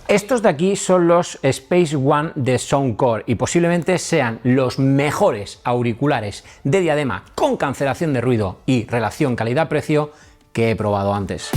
Estos de aquí son los Space One de Soundcore y posiblemente sean los mejores auriculares de diadema con cancelación de ruido y relación calidad-precio que he probado antes.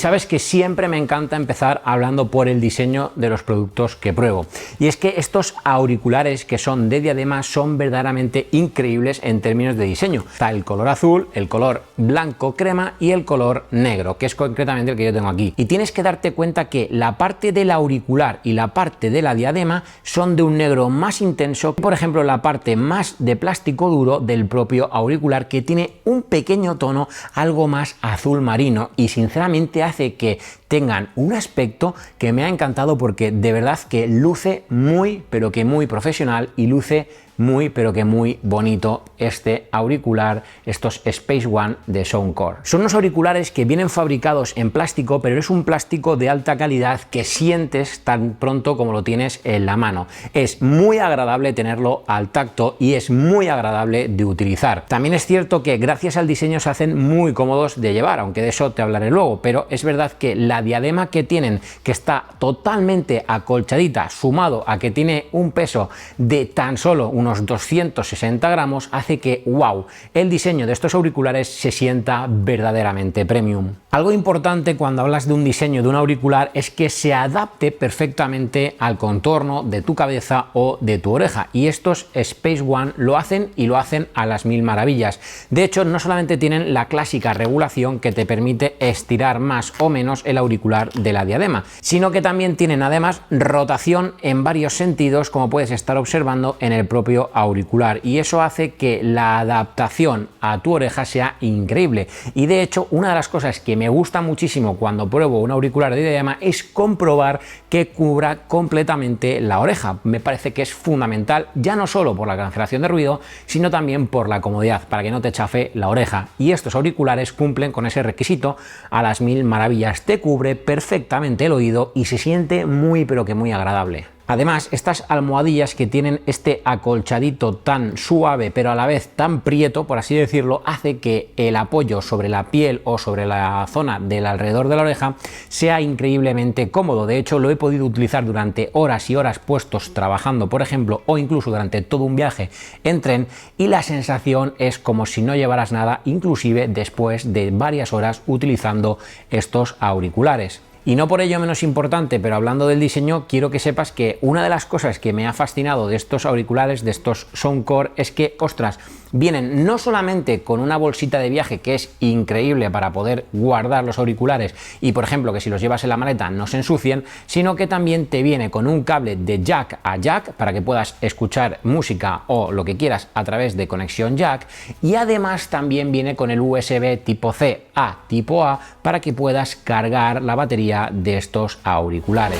Sabes que siempre me encanta empezar hablando por el diseño de los productos que pruebo. Y es que estos auriculares que son de diadema son verdaderamente increíbles en términos de diseño. Está el color azul, el color blanco crema y el color negro, que es concretamente el que yo tengo aquí. Y tienes que darte cuenta que la parte del auricular y la parte de la diadema son de un negro más intenso que, por ejemplo, la parte más de plástico duro del propio auricular, que tiene un pequeño tono algo más azul marino y sinceramente hace que tengan un aspecto que me ha encantado porque de verdad que luce muy pero que muy profesional y luce muy pero que muy bonito este auricular, estos Space One de Soundcore. Son unos auriculares que vienen fabricados en plástico, pero es un plástico de alta calidad que sientes tan pronto como lo tienes en la mano. Es muy agradable tenerlo al tacto y es muy agradable de utilizar. También es cierto que gracias al diseño se hacen muy cómodos de llevar, aunque de eso te hablaré luego, pero es verdad que la diadema que tienen, que está totalmente acolchadita, sumado a que tiene un peso de tan solo unos 260 gramos, hace que, wow, el diseño de estos auriculares se sienta verdaderamente premium. Algo importante cuando hablas de un diseño de un auricular es que se adapte perfectamente al contorno de tu cabeza o de tu oreja, y estos Space One lo hacen y lo hacen a las mil maravillas. De hecho, no solamente tienen la clásica regulación que te permite estirar más o menos el auricular de la diadema, sino que también tienen además rotación en varios sentidos, como puedes estar observando en el propio auricular, y eso hace que la adaptación a tu oreja sea increíble. Y de hecho, una de las cosas que me gusta muchísimo cuando pruebo un auricular de diadema es comprobar que cubra completamente la oreja. Me parece que es fundamental, ya no solo por la cancelación de ruido, sino también por la comodidad, para que no te chafe la oreja, y estos auriculares cumplen con ese requisito a las mil maravillas. Te cubre perfectamente el oído y se siente muy pero que muy agradable. Además, estas almohadillas que tienen este acolchadito tan suave pero a la vez tan prieto, por así decirlo, hace que el apoyo sobre la piel o sobre la zona del alrededor de la oreja sea increíblemente cómodo. De hecho, lo he podido utilizar durante horas y horas puestos trabajando, por ejemplo, o incluso durante todo un viaje en tren, y la sensación es como si no llevaras nada, inclusive después de varias horas utilizando estos auriculares. Y no por ello menos importante, pero hablando del diseño, quiero que sepas que una de las cosas que me ha fascinado de estos auriculares, de estos Soundcore, es que, ostras, vienen no solamente con una bolsita de viaje que es increíble para poder guardar los auriculares y, por ejemplo, que si los llevas en la maleta no se ensucien, sino que también te viene con un cable de jack a jack para que puedas escuchar música o lo que quieras a través de conexión jack, y además también viene con el USB tipo C a tipo A para que puedas cargar la batería de estos auriculares.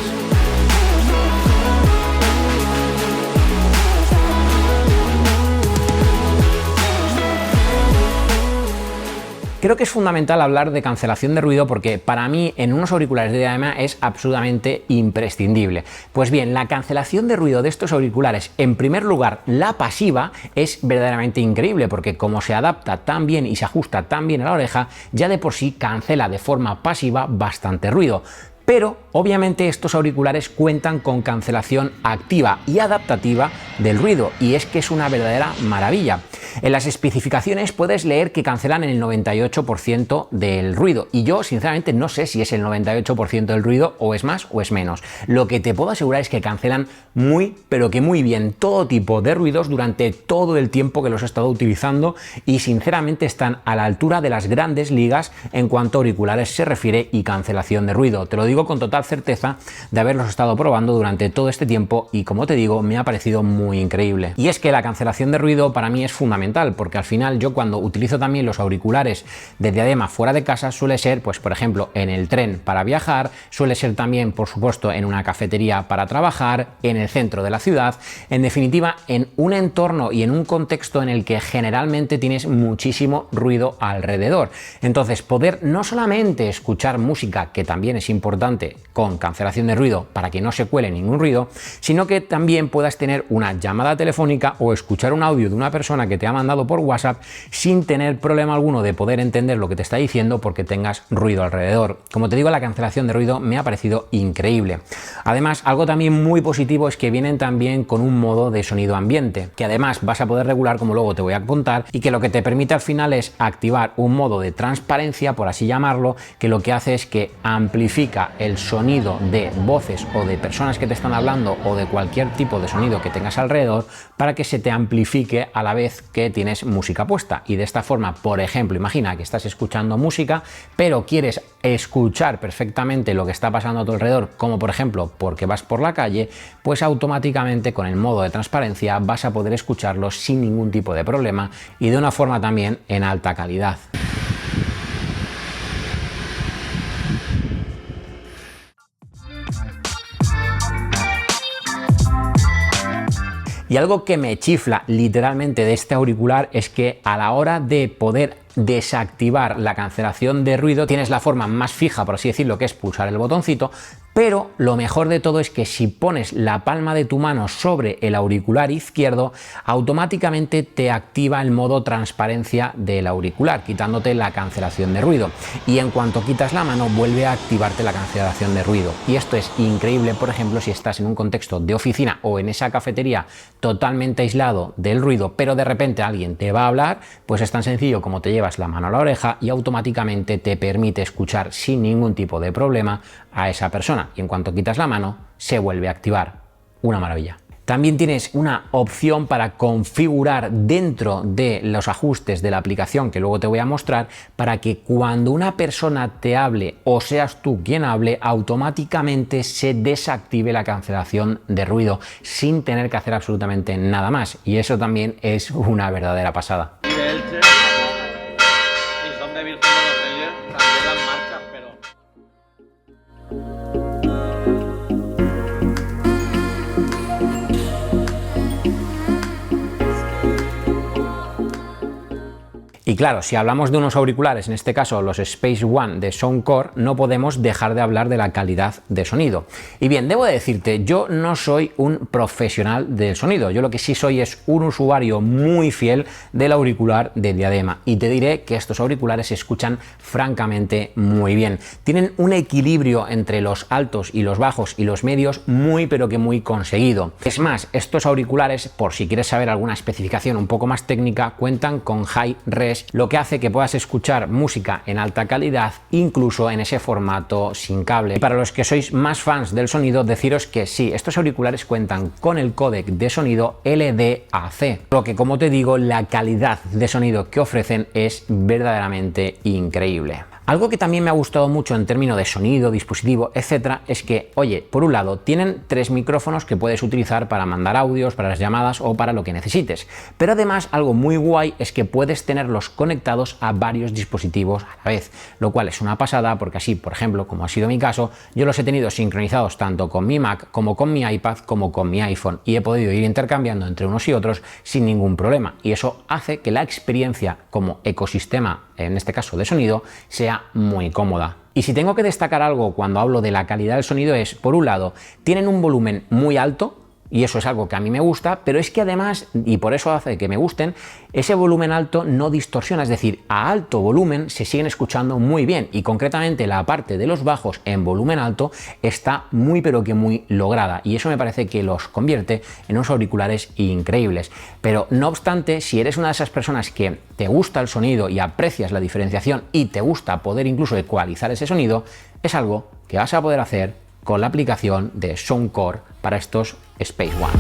Creo que es fundamental hablar de cancelación de ruido porque para mí en unos auriculares de diadema es absolutamente imprescindible. Pues bien, la cancelación de ruido de estos auriculares, en primer lugar, la pasiva, es verdaderamente increíble porque como se adapta tan bien y se ajusta tan bien a la oreja, ya de por sí cancela de forma pasiva bastante ruido. Pero obviamente estos auriculares cuentan con cancelación activa y adaptativa del ruido, y es que es una verdadera maravilla. En las especificaciones puedes leer que cancelan en el 98% del ruido, y yo sinceramente no sé si es el 98% del ruido o es más o es menos. Lo que te puedo asegurar es que cancelan muy pero que muy bien todo tipo de ruidos durante todo el tiempo que los he estado utilizando, y sinceramente están a la altura de las grandes ligas en cuanto a auriculares se refiere y cancelación de ruido. Te lo digo con total certeza de haberlos estado probando durante todo este tiempo y, como te digo, me ha parecido muy increíble. Y es que la cancelación de ruido para mí es fundamental fundamental, porque al final yo cuando utilizo también los auriculares de diadema fuera de casa suele ser, pues por ejemplo, en el tren para viajar, suele ser también, por supuesto, en una cafetería para trabajar, en el centro de la ciudad, en definitiva, en un entorno y en un contexto en el que generalmente tienes muchísimo ruido alrededor. Entonces, poder no solamente escuchar música, que también es importante, con cancelación de ruido para que no se cuele ningún ruido, sino que también puedas tener una llamada telefónica o escuchar un audio de una persona que te ha mandado por WhatsApp sin tener problema alguno de poder entender lo que te está diciendo porque tengas ruido alrededor. Como te digo, la cancelación de ruido me ha parecido increíble. Además, algo también muy positivo es que vienen también con un modo de sonido ambiente, que además vas a poder regular, como luego te voy a contar, y que lo que te permite al final es activar un modo de transparencia, por así llamarlo, que lo que hace es que amplifica el sonido de voces o de personas que te están hablando o de cualquier tipo de sonido que tengas alrededor para que se te amplifique a la vez que tienes música puesta. Y de esta forma, por ejemplo, imagina que estás escuchando música, pero quieres escuchar perfectamente lo que está pasando a tu alrededor, como por ejemplo porque vas por la calle, pues automáticamente con el modo de transparencia vas a poder escucharlo sin ningún tipo de problema y de una forma también en alta calidad. Y algo que me chifla literalmente de este auricular es que a la hora de poder desactivar la cancelación de ruido tienes la forma más fija, por así decirlo, que es pulsar el botoncito, pero lo mejor de todo es que si pones la palma de tu mano sobre el auricular izquierdo, automáticamente te activa el modo transparencia del auricular, quitándote la cancelación de ruido. Y en cuanto quitas la mano, vuelve a activarte la cancelación de ruido. Y esto es increíble, por ejemplo, si estás en un contexto de oficina o en esa cafetería totalmente aislado del ruido, pero de repente alguien te va a hablar, pues es tan sencillo como te llevas la mano a la oreja y automáticamente te permite escuchar sin ningún tipo de problema a esa persona. Y en cuanto quitas la mano, se vuelve a activar. Una maravilla. También tienes una opción para configurar dentro de los ajustes de la aplicación que luego te voy a mostrar para que cuando una persona te hable o seas tú quien hable, automáticamente se desactive la cancelación de ruido sin tener que hacer absolutamente nada más. Y eso también es una verdadera pasada. Y claro, si hablamos de unos auriculares, en este caso los Space One de Soundcore, no podemos dejar de hablar de la calidad de sonido. Y bien, debo decirte, yo no soy un profesional del sonido, yo lo que sí soy es un usuario muy fiel del auricular de diadema y te diré que estos auriculares se escuchan francamente muy bien. Tienen un equilibrio entre los altos y los bajos y los medios muy pero que muy conseguido. Es más, estos auriculares, por si quieres saber alguna especificación un poco más técnica, cuentan con Hi-Res, lo que hace que puedas escuchar música en alta calidad, incluso en ese formato sin cable. Y para los que sois más fans del sonido, deciros que sí, estos auriculares cuentan con el códec de sonido LDAC, lo que, como te digo, la calidad de sonido que ofrecen es verdaderamente increíble. Algo que también me ha gustado mucho en términos de sonido, dispositivo, etcétera, es que, oye, por un lado, tienen 3 micrófonos que puedes utilizar para mandar audios, para las llamadas o para lo que necesites. Pero además, algo muy guay es que puedes tenerlos conectados a varios dispositivos a la vez, lo cual es una pasada porque así, por ejemplo, como ha sido mi caso, yo los he tenido sincronizados tanto con mi Mac como con mi iPad como con mi iPhone y he podido ir intercambiando entre unos y otros sin ningún problema. Y eso hace que la experiencia como ecosistema, en este caso de sonido, sea muy cómoda. Y si tengo que destacar algo cuando hablo de la calidad del sonido es, por un lado, tienen un volumen muy alto, y eso es algo que a mí me gusta, pero es que además, y por eso hace que me gusten, ese volumen alto no distorsiona, es decir, a alto volumen se siguen escuchando muy bien y concretamente la parte de los bajos en volumen alto está muy pero que muy lograda y eso me parece que los convierte en unos auriculares increíbles. Pero no obstante, si eres una de esas personas que te gusta el sonido y aprecias la diferenciación y te gusta poder incluso ecualizar ese sonido, es algo que vas a poder hacer con la aplicación de Soundcore para estos Space One.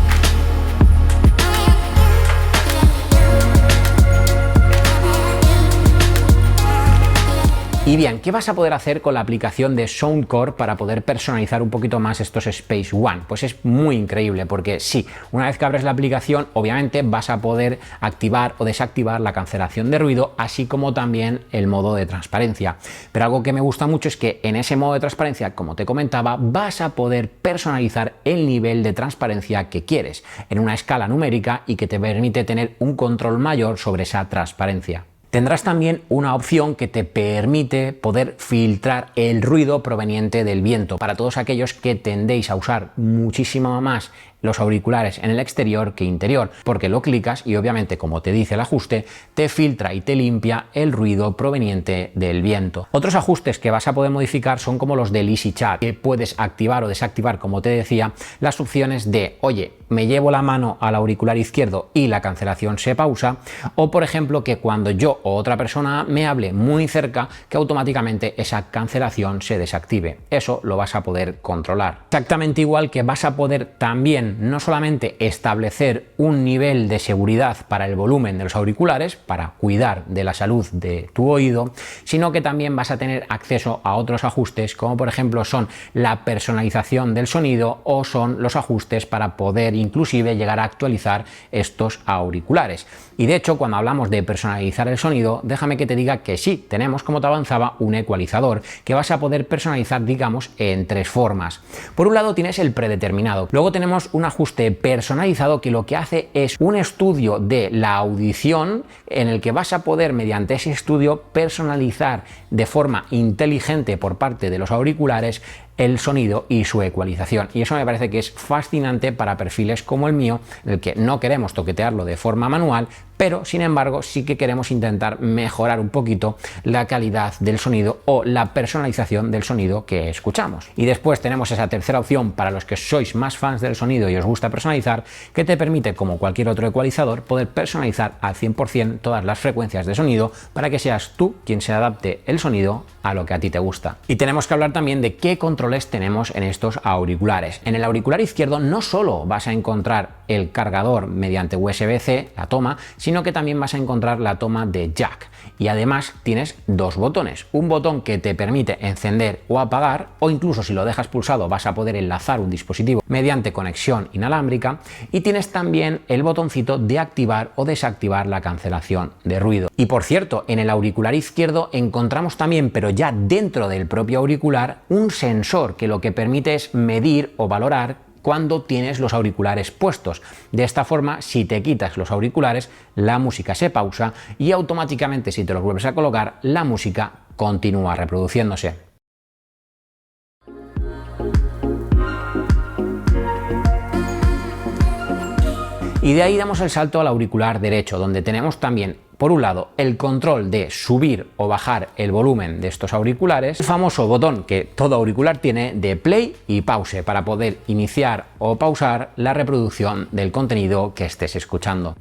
Y bien, ¿qué vas a poder hacer con la aplicación de Soundcore para poder personalizar un poquito más estos Space One? Pues es muy increíble porque sí, una vez que abres la aplicación, obviamente vas a poder activar o desactivar la cancelación de ruido, así como también el modo de transparencia. Pero algo que me gusta mucho es que en ese modo de transparencia, como te comentaba, vas a poder personalizar el nivel de transparencia que quieres en una escala numérica y que te permite tener un control mayor sobre esa transparencia. Tendrás también una opción que te permite poder filtrar el ruido proveniente del viento para todos aquellos que tendéis a usar muchísimo más los auriculares en el exterior que interior, porque lo clicas y obviamente, como te dice el ajuste, te filtra y te limpia el ruido proveniente del viento. Otros ajustes que vas a poder modificar son como los del Easy Chat, que puedes activar o desactivar, como te decía, las opciones de, oye, me llevo la mano al auricular izquierdo y la cancelación se pausa, o por ejemplo que cuando yo o otra persona me hable muy cerca, que automáticamente esa cancelación se desactive. Eso lo vas a poder controlar. Exactamente igual que vas a poder también no solamente establecer un nivel de seguridad para el volumen de los auriculares, para cuidar de la salud de tu oído, sino que también vas a tener acceso a otros ajustes, como por ejemplo son la personalización del sonido o son los ajustes para poder inclusive llegar a actualizar estos auriculares. Y de hecho, cuando hablamos de personalizar el sonido, déjame que te diga que sí, tenemos, como te avanzaba, un ecualizador que vas a poder personalizar, digamos, en tres formas. Por un lado tienes el predeterminado, luego tenemos un ajuste personalizado que lo que hace es un estudio de la audición en el que vas a poder, mediante ese estudio, personalizar de forma inteligente por parte de los auriculares el sonido y su ecualización. Y eso me parece que es fascinante para perfiles como el mío, en el que no queremos toquetearlo de forma manual, pero sin embargo sí que queremos intentar mejorar un poquito la calidad del sonido o la personalización del sonido que escuchamos. Y después tenemos esa tercera opción para los que sois más fans del sonido y os gusta personalizar, que te permite, como cualquier otro ecualizador, poder personalizar al 100% todas las frecuencias de sonido para que seas tú quien se adapte el sonido a lo que a ti te gusta. Y tenemos que hablar también de qué controles tenemos en estos auriculares. En el auricular izquierdo no solo vas a encontrar el cargador mediante USB-C, la toma, sino que también vas a encontrar la toma de jack. Y además tienes dos botones. Un botón que te permite encender o apagar, o incluso si lo dejas pulsado vas a poder enlazar un dispositivo mediante conexión inalámbrica, y tienes también el botoncito de activar o desactivar la cancelación de ruido. Y por cierto, en el auricular izquierdo encontramos también, pero ya dentro del propio auricular, un sensor que lo que permite es medir o valorar cuando tienes los auriculares puestos. De esta forma, si te quitas los auriculares, la música se pausa y automáticamente, si te los vuelves a colocar, la música continúa reproduciéndose. Y de ahí damos el salto al auricular derecho, donde tenemos también, por un lado, el control de subir o bajar el volumen de estos auriculares, el famoso botón que todo auricular tiene de play y pause para poder iniciar o pausar la reproducción del contenido que estés escuchando.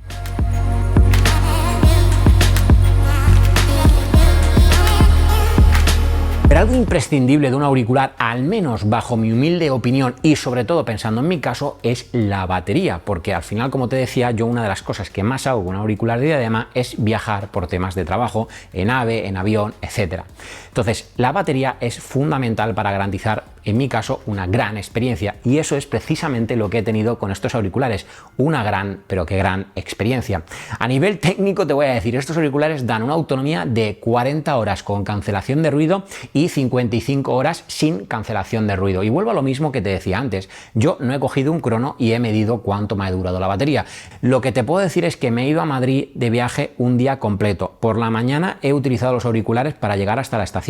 Pero algo imprescindible de un auricular, al menos bajo mi humilde opinión y sobre todo pensando en mi caso, es la batería, porque al final, como te decía, yo una de las cosas que más hago con un auricular de diadema es viajar por temas de trabajo, en AVE, en avión, etc. Entonces, la batería es fundamental para garantizar, en mi caso, una gran experiencia, y eso es precisamente lo que he tenido con estos auriculares, una gran, pero que gran experiencia. A nivel técnico te voy a decir, estos auriculares dan una autonomía de 40 horas con cancelación de ruido y 55 horas sin cancelación de ruido. Y vuelvo a lo mismo que te decía antes, yo no he cogido un crono y he medido cuánto me ha durado la batería. Lo que te puedo decir es que me he ido a Madrid de viaje un día completo. Por la mañana he utilizado los auriculares para llegar hasta la estación.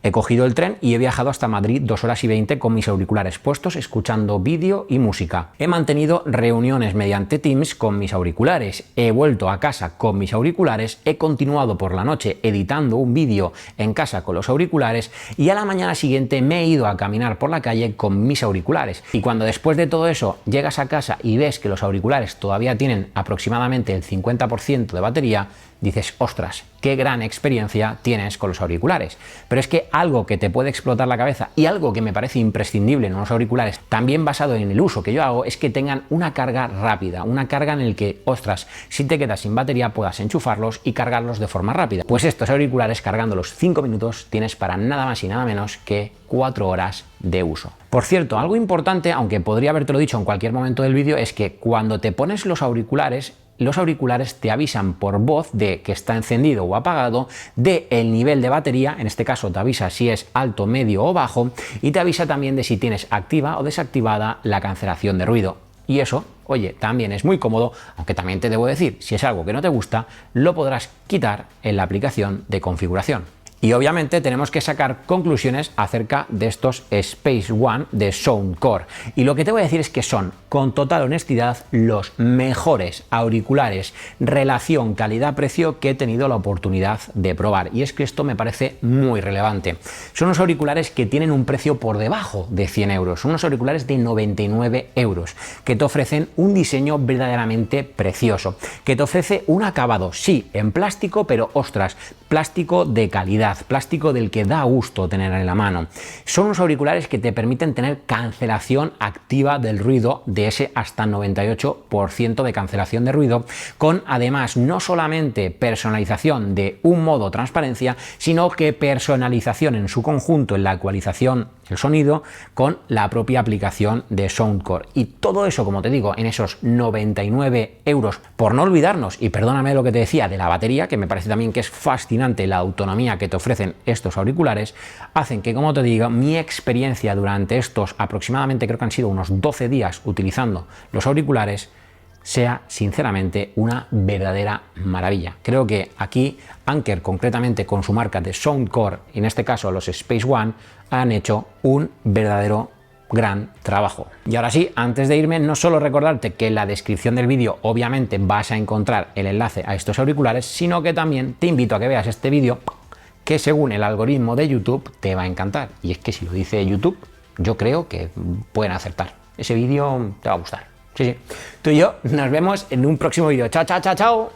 He cogido el tren y he viajado hasta Madrid 2 horas y 20 con mis auriculares puestos, escuchando vídeo y música. He mantenido reuniones mediante Teams con mis auriculares. He vuelto a casa con mis auriculares. He continuado por la noche editando un vídeo en casa con los auriculares y a la mañana siguiente me he ido a caminar por la calle con mis auriculares. Y cuando después de todo eso llegas a casa y ves que los auriculares todavía tienen aproximadamente el 50% de batería, dices, ostras, qué gran experiencia tienes con los auriculares. Pero es que algo que te puede explotar la cabeza y algo que me parece imprescindible en unos auriculares, también basado en el uso que yo hago, es que tengan una carga rápida, una carga en el que, ostras, si te quedas sin batería puedas enchufarlos y cargarlos de forma rápida. Pues estos auriculares, cargándolos 5 minutos, tienes para nada más y nada menos que 4 horas de uso. Por cierto, algo importante, aunque podría habértelo dicho en cualquier momento del vídeo, es que cuando te pones los auriculares te avisan por voz de que está encendido o apagado, de el nivel de batería, en este caso te avisa si es alto, medio o bajo, y te avisa también de si tienes activa o desactivada la cancelación de ruido. Y eso, oye, también es muy cómodo, aunque también te debo decir, si es algo que no te gusta, lo podrás quitar en la aplicación de configuración. Y obviamente tenemos que sacar conclusiones acerca de estos Space One de Soundcore. Y lo que te voy a decir es que son, con total honestidad, los mejores auriculares relación calidad-precio que he tenido la oportunidad de probar. Y es que esto me parece muy relevante. Son unos auriculares que tienen un precio por debajo de 100 euros. Son unos auriculares de 99 euros, que te ofrecen un diseño verdaderamente precioso, que te ofrece un acabado, sí, en plástico, pero ostras, plástico de calidad, plástico del que da gusto tener en la mano. Son unos auriculares que te permiten tener cancelación activa del ruido, de ese hasta 98% de cancelación de ruido, con además no solamente personalización de un modo transparencia, sino que personalización en su conjunto en la ecualización del sonido con la propia aplicación de Soundcore. Y todo eso, como te digo, en esos 99 euros, por no olvidarnos, y perdóname lo que te decía de la batería, que me parece también que es fascinante la autonomía que te ofrecen estos auriculares, hacen que, como te digo, mi experiencia durante estos aproximadamente, creo que han sido unos 12 días utilizando los auriculares, sea sinceramente una verdadera maravilla. Creo que aquí Anker, concretamente con su marca de Soundcore, y en este caso los Space One, han hecho un verdadero gran trabajo. Y ahora sí, antes de irme, no solo recordarte que en la descripción del vídeo obviamente vas a encontrar el enlace a estos auriculares, sino que también te invito a que veas este vídeo que según el algoritmo de YouTube te va a encantar. Y es que si lo dice YouTube, yo creo que pueden acertar. Ese vídeo te va a gustar. Sí, sí. Tú y yo nos vemos en un próximo vídeo. Chao, chao, chao, chao.